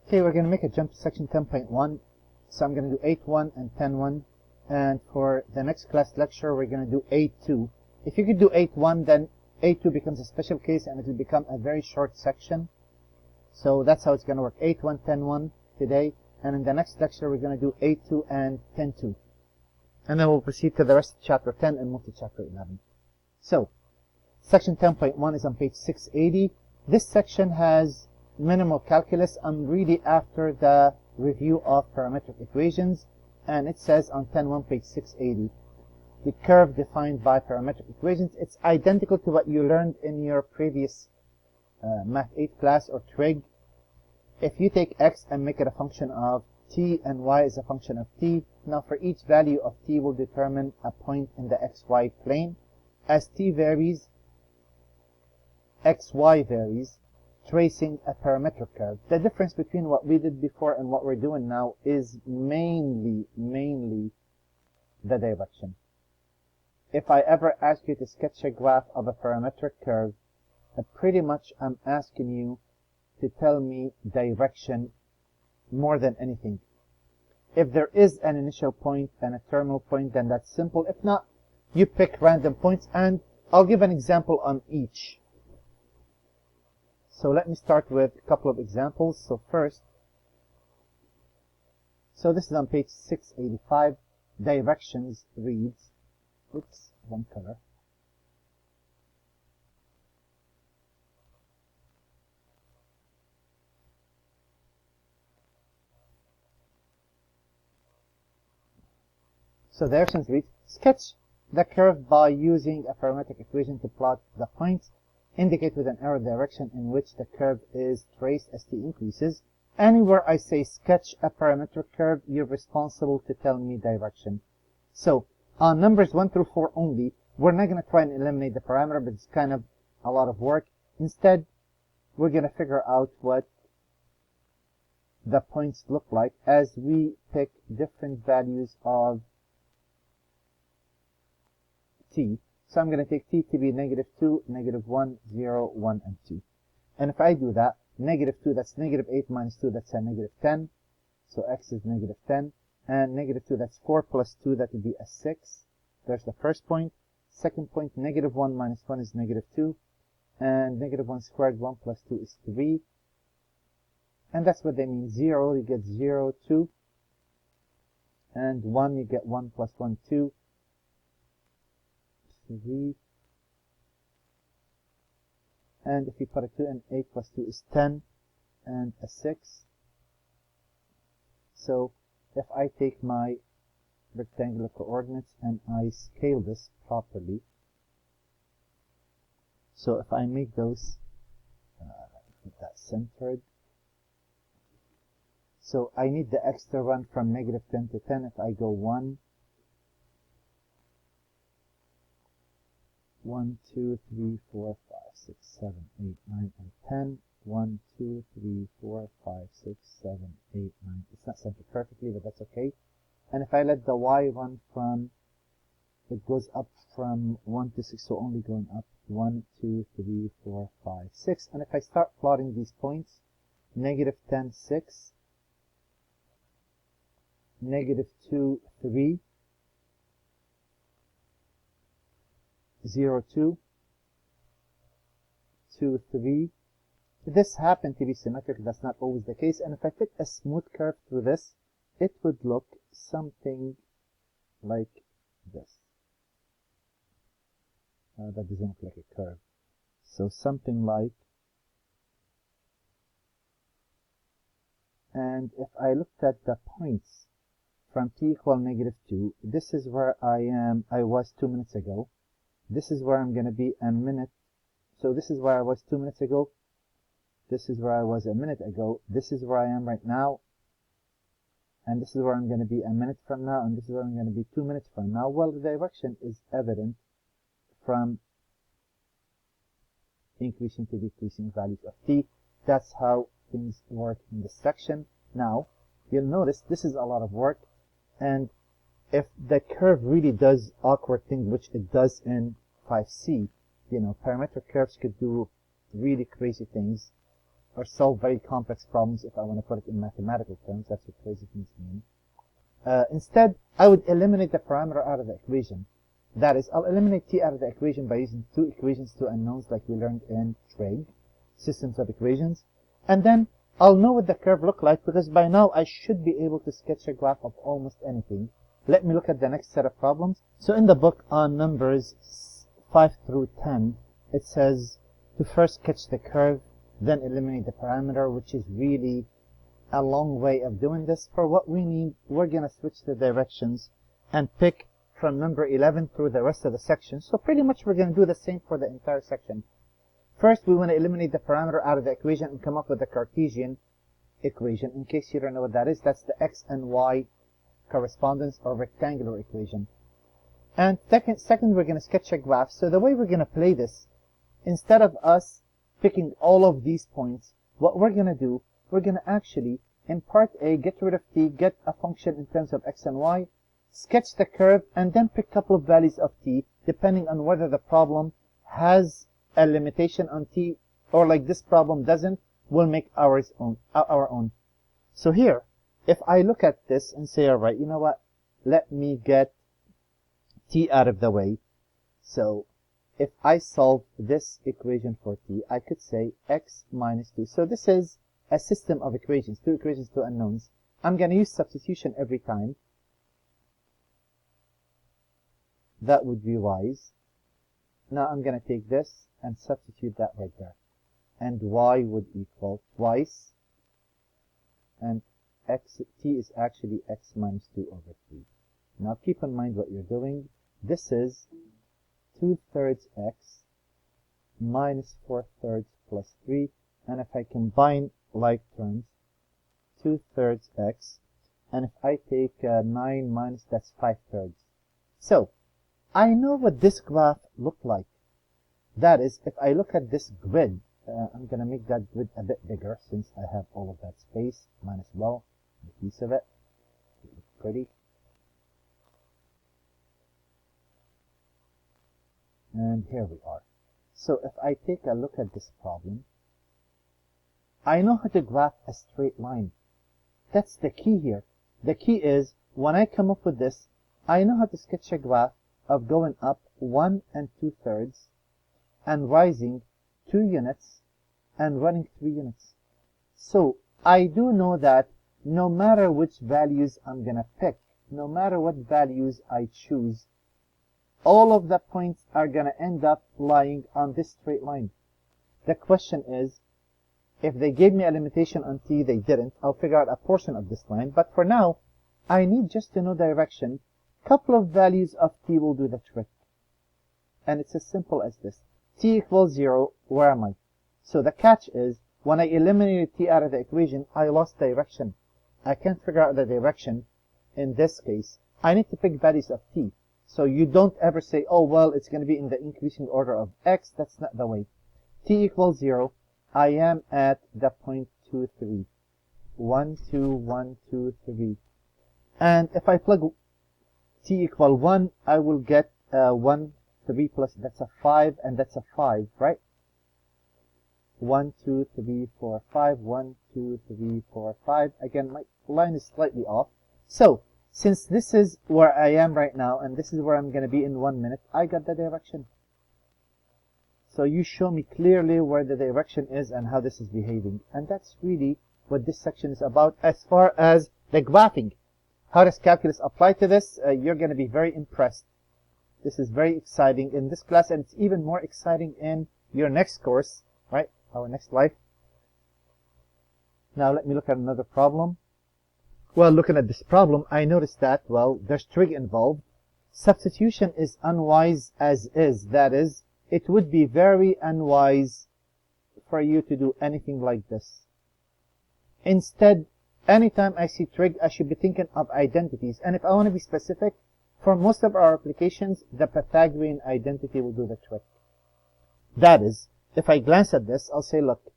Okay, we're going to make a jump to section 10.1. So I'm going to do 8.1 and 10.1. And for the next class lecture, we're going to do 8.2. If you could do 8.1, then 8.2 becomes a special case and it will become a very short section. So that's how it's going to work. 8.1, 10.1 today. And in the next lecture, we're going to do 8.2 and 10.2. And then we'll proceed to the rest of chapter 10 and move to chapter 11. So, section 10.1 is on page 680. This section has minimal calculus. I'm really after the review of parametric equations. And it says on 10.1, page 680, the curve defined by parametric equations. It's identical to what you learned in your previous Math 8 class or trig. If you take x and make it a function of t and y is a function of t, now for each value of t will determine a point in the xy plane. As t varies, xy varies, tracing a parametric curve. The difference between what we did before and what we're doing now is mainly the direction. If I ever ask you to sketch a graph of a parametric curve, pretty much I'm asking you to tell me direction more than anything. If there is an initial point and a terminal point, then that's simple. If not, you pick random points, and I'll give an example on each. So let me start with a couple of examples. So first, so this is on page 685. Directions reads, oops, wrong color. So directions reads, sketch the curve by using a parametric equation to plot the points. Indicate with an arrow direction in which the curve is traced as t increases. Anywhere I say sketch a parametric curve, you're responsible to tell me direction. So on numbers 1 through 4 only, we're not going to try and eliminate the parameter, but it's kind of a lot of work. Instead, we're going to figure out what the points look like as we pick different values of t. So I'm going to take t to be -2, -1, 0, 1, and 2. And if I do that, -2, that's -8 minus 2, that's a -10. So x is -10. And -2, that's 4 plus 2, that would be a 6. There's the first point. Second point, -1 minus 1 is -2. And -1 squared, 1 plus 2 is 3. And that's what they mean. 0, you get 0, 2. And 1, you get 1 plus 1, 2. 3. And if you put a 2 in, 8 plus 2 is 10. And a 6. So if I take my rectangular coordinates and I scale this properly, so if I make those, get that centered. So I need the x to run from -10 to 10. If I go 1, 1, 2, 3, 4, 5, 6, 7, 8, 9, and 10. 1, 2, 3, 4, 5, 6, 7, 8, 9. It's not centered perfectly, but that's okay. And if I let the y run from, it goes up from 1 to 6, so only going up 1, 2, 3, 4, 5, 6. And if I start plotting these points, -10, 6, -2, 3, 0, 2, 2, 3. This happened to be symmetric. That's not always the case. And if I fit a smooth curve through this, it would look something like this. That doesn't look like a curve. So something like, and if I looked at the points from t equal -2, this is where I was 2 minutes ago. This is where I'm going to be a minute. So this is where I was 2 minutes ago. This is where I was a minute ago. This is where I am right now. And this is where I'm going to be a minute from now. And this is where I'm going to be 2 minutes from now. Well, the direction is evident from increasing to decreasing values of t. That's how things work in this section. Now, you'll notice this is a lot of work. And if the curve really does awkward things, which it does in 5C, you know, parametric curves could do really crazy things. or solve very complex problems if I want to put it in mathematical terms. That's what crazy things mean. Instead, I would eliminate the parameter out of the equation. That is, I'll eliminate t out of the equation by using two equations, two unknowns, like we learned in trig, systems of equations. And then I'll know what the curve look like, because by now I should be able to sketch a graph of almost anything. Let me look at the next set of problems. So in the book on numbers 5 through 10, it says to first sketch the curve, then eliminate the parameter, which is really a long way of doing this. For what we need, we're going to switch the directions and pick from number 11 through the rest of the section. So pretty much we're going to do the same for the entire section. First, we want to eliminate the parameter out of the equation and come up with the Cartesian equation. In case you don't know what that is, that's the x and y correspondence or rectangular equation. And second, we're going to sketch a graph. So the way we're going to play this, instead of us picking all of these points, what we're going to do, we're going to actually, in part A, get rid of t, get a function in terms of x and y, sketch the curve, and then pick a couple of values of t, depending on whether the problem has a limitation on t, or like this problem doesn't, we'll make our own. So here, if I look at this and say, all right, you know what, let me get t out of the way. So if I solve this equation for t, I could say x minus 2. So this is a system of equations, two equations, two unknowns. I'm going to use substitution every time. That would be wise. Now I'm going to take this and substitute that right there. And y would equal twice. And t is actually x minus 2 over 3. Now keep in mind what you're doing. This is 2/3 x minus 4/3 plus 3. And if I combine like terms, 2/3 x. And if I take 9 minus, that's 5/3. So I know what this graph looked like. That is, if I look at this grid, I'm going to make that grid a bit bigger since I have all of that space. Might as well make use of it. It looks pretty. And here we are. So if I take a look at this problem, I know how to graph a straight line. That's the key here. The key is, when I come up with this, I know how to sketch a graph of going up 1 and 2/3 and rising 2 units and running 3 units. So I do know that no matter which values I'm going to pick, no matter what values I choose, all of the points are going to end up lying on this straight line. The question is, if they gave me a limitation on t, they didn't, I'll figure out a portion of this line. But for now, I need just to know direction. Couple of values of t will do the trick. And it's as simple as this. T equals 0, where am I? So the catch is, when I eliminated t out of the equation, I lost direction. I can't figure out the direction in this case. I need to pick values of t. So you don't ever say, oh, well, it's going to be in the increasing order of x. That's not the way. T equals 0. I am at the point 2, 3. 1, 2, 1, 2, 3. And if I plug t equal 1, I will get 1, 3 plus, that's a 5, and that's a 5, right? 1, 2, 3, 4, 5, 1, 2, 3, 4, 5. Again, my line is slightly off. So, since this is where I am right now, and this is where I'm going to be in 1 minute, I got the direction. So you show me clearly where the direction is and how this is behaving. And that's really what this section is about as far as the graphing. How does calculus apply to this? You're going to be very impressed. This is very exciting in this class, and it's even more exciting in your next course, right? Our next life. Now let me look at another problem. Well, looking at this problem, I noticed that, well, there's trig involved. Substitution is unwise as is. That is, it would be very unwise for you to do anything like this. Instead, anytime I see trig, I should be thinking of identities. And if I want to be specific, for most of our applications, the Pythagorean identity will do the trick. That is, if I glance at this, I'll say, look,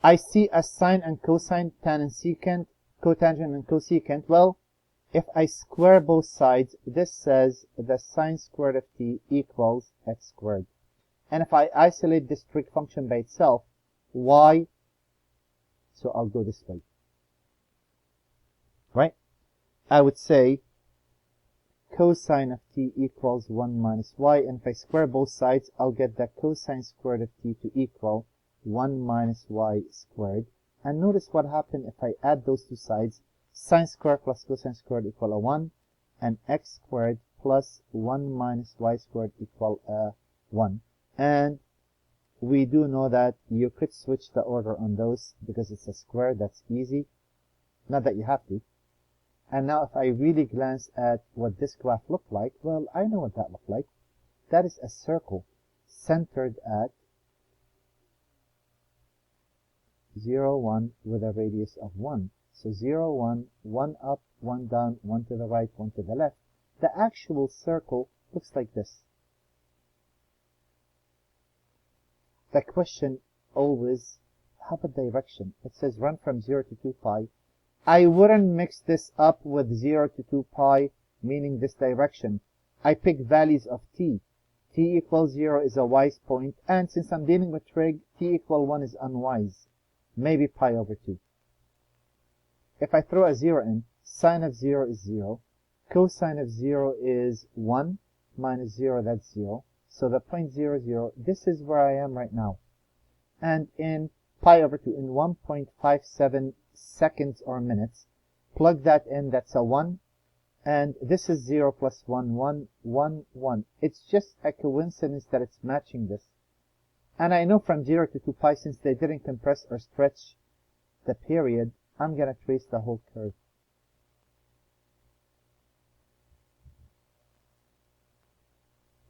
I see a sine and cosine, tan and secant, cotangent and cosecant. Well, if I square both sides, this says the sine squared of t equals x squared. And if I isolate this trig function by itself, y So I'll go this way, right? I would say cosine of t equals 1 minus y, and if I square both sides, I'll get that cosine squared of t to equal 1 minus y squared. And notice what happened if I add those two sides. Sine squared plus cosine squared equal a 1, and x squared plus 1 minus y squared equal a 1. And we do know that you could switch the order on those because it's a square. That's easy. Not that you have to. And now if I really glance at what this graph looked like, well, I know what that looked like. That is a circle centered at 0, 1 with a radius of 1. So 0, 1, 1 up, 1 down, 1 to the right, 1 to the left. The actual circle looks like this. The question always, how about direction? It says run from 0 to 2 pi. I wouldn't mix this up with 0 to 2 pi, meaning this direction. I pick values of t. T equals 0 is a wise point, and since I'm dealing with trig, t equal 1 is unwise. Maybe pi over 2. If I throw a 0 in, sine of 0 is 0. Cosine of 0 is 1 minus 0, that's 0. So the point 0, 0, this is where I am right now. And in pi over 2, in 1.57 seconds or minutes, plug that in, that's a 1. And this is 0 plus 1, 1, 1, 1. It's just a coincidence that it's matching this. And I know from 0 to 2 pi, since they didn't compress or stretch the period, I'm going to trace the whole curve.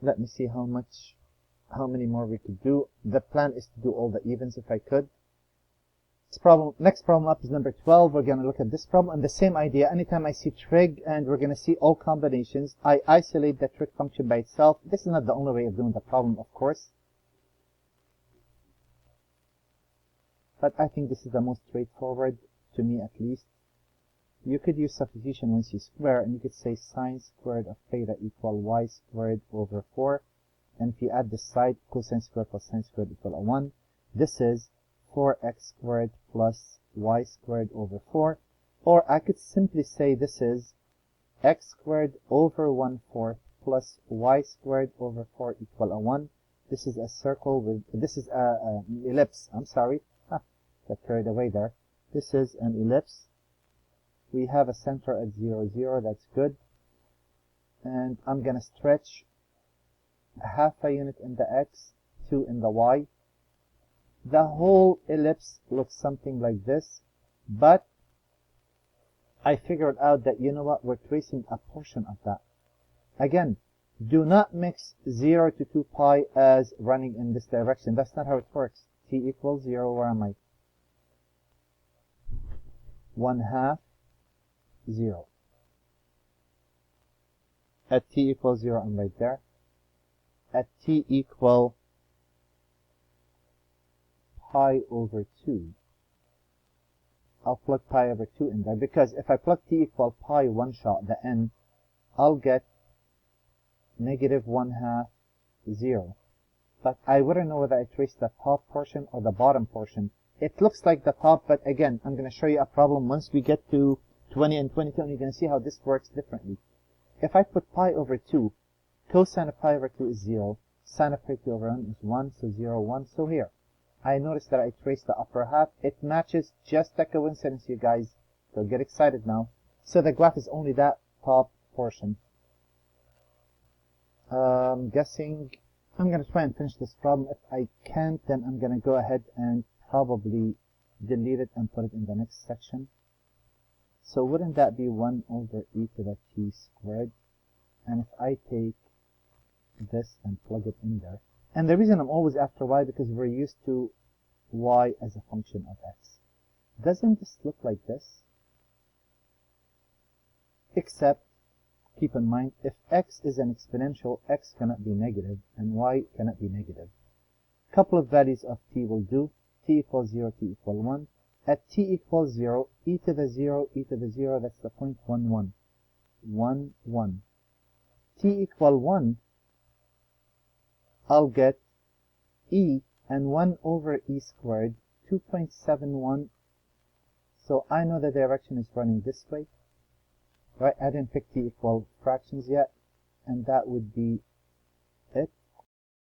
Let me see how many more we could do. The plan is to do all the evens if I could. Next problem up is number 12. We're going to look at this problem and the same idea. Anytime I see trig and we're going to see all combinations, I isolate the trig function by itself. This is not the only way of doing the problem, of course. But I think this is the most straightforward, to me at least. You could use substitution once you square, and you could say sine squared of theta equal y squared over 4. And if you add this side, cosine squared plus sine squared equal a 1. This is 4x squared plus y squared over 4. Or I could simply say this is x squared over 1/4 plus y squared over 4 equal a 1. This is a circle with, this is an ellipse, I'm sorry. Got carried away there. This is an ellipse. We have a center at 0, 0, that's good. And I'm going to stretch half a unit in the x, 2 in the y. The whole ellipse looks something like this, but I figured out that, you know what, we're tracing a portion of that. Again, do not mix 0 to 2 pi as running in this direction. That's not how it works. T equals 0, where am I? 1/2, 0. At t equals 0, I'm right there. At t equal pi over 2, I'll plug pi over 2 in there, because if I plug t equal pi one shot, the end, I'll get negative 1/2, 0. But I wouldn't know whether I trace the top portion or the bottom portion. It looks like the top, but again, I'm going to show you a problem once we get to 20 and 22, and you're going to see how this works differently. If I put pi over 2, cosine of pi over 2 is 0, sine of pi over 1 is 1, so 0, 1. So here, I notice that I trace the upper half. It matches, just a coincidence, you guys. Don't get excited now. So the graph is only that top portion. Guessing I'm going to try and finish this problem. If I can't, then I'm going to go ahead and probably delete it and put it in the next section. So wouldn't that be 1 over e to the t squared? And if I take this and plug it in there, and the reason I'm always after y, because we're used to y as a function of x. Doesn't this look like this? Except, keep in mind, if x is an exponential, x cannot be negative, and y cannot be negative. Couple of values of t will do. T equals 0, t equals 1. At t equals 0, e to the 0, e to the 0, that's the point 1, 1. 1, 1. T equal 1, I'll get e, and 1 over e squared, 2.71 So I know the direction is running this way, right? I didn't pick t equal fractions yet, and that would be